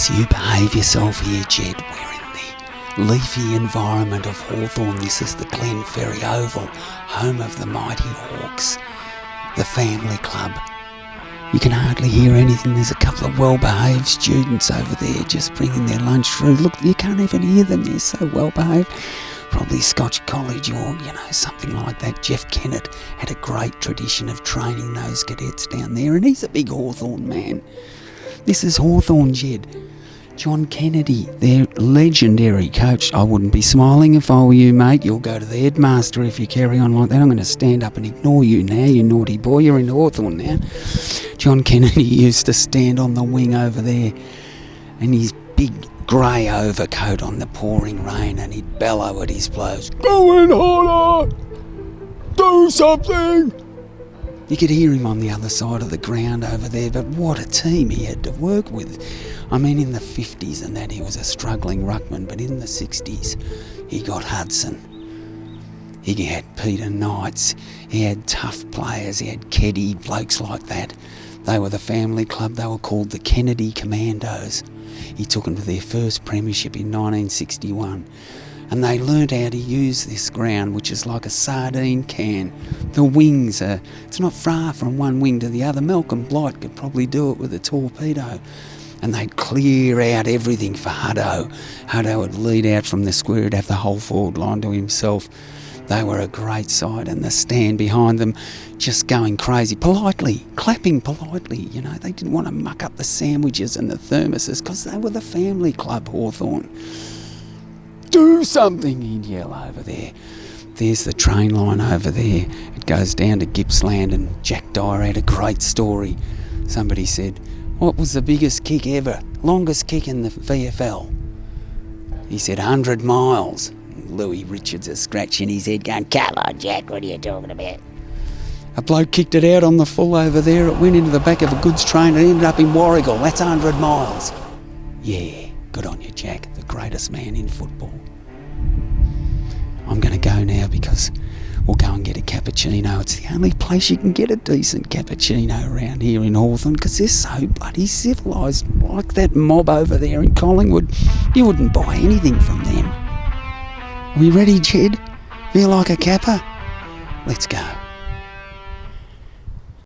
Yes, you behave yourself here, Jed. We're in the leafy environment of Hawthorn. This is the Glenferrie Oval, home of the mighty Hawks, the family club. You can hardly hear anything. There's a couple of well-behaved students over there just bringing their lunch through. Look, you can't even hear them. They're so well-behaved. Probably Scotch College or, something like that. Jeff Kennett had a great tradition of training those cadets down there, and he's a big Hawthorn man. This is Hawthorn, Jed. John Kennedy, their legendary coach. I wouldn't be smiling if I were you, mate. You'll go to the headmaster if you carry on like that. I'm going to stand up and ignore you now, you naughty boy. You're in Hawthorn now. John Kennedy used to stand on the wing over there in his big grey overcoat on the pouring rain, and he'd bellow at his players, "Go in harder! Do something!" You could hear him on the other side of the ground over there, but what a team he had to work with. I mean, in the 50s and that, he was a struggling ruckman, but in the 60s, he got Huson. He had Peter Knights, he had tough players, he had Keddy, blokes like that. They were the family club, they were called the Kennedy Commandos. He took them to their first premiership in 1961. And they learned how to use this ground, which is like a sardine can. The wings are, it's not far from one wing to the other. Malcolm Blight could probably do it with a torpedo. And they'd clear out everything for Hutto. Hutto would lead out from the square, he'd have the whole forward line to himself. They were a great sight, and the stand behind them just going crazy, politely, clapping politely. They didn't want to muck up the sandwiches and the thermoses because they were the family club, Hawthorn. "Do something," he'd yell over there. There's the train line over there. It goes down to Gippsland, and Jack Dyer had a great story. Somebody said, "What was the biggest kick ever? Longest kick in the VFL?" He said, 100 miles. Louis Richards is scratching his head going, "Come on, Jack, what are you talking about?" A bloke kicked it out on the full over there. It went into the back of a goods train and ended up in Warrigal. That's 100 miles. Yeah, good on you, Jack, the greatest man in football. I'm going to go now because we'll go and get a cappuccino. It's the only place you can get a decent cappuccino around here in Hawthorn because they're so bloody civilised. Like that mob over there in Collingwood, you wouldn't buy anything from them. Are we ready, Jed? Feel like a capper? Let's go.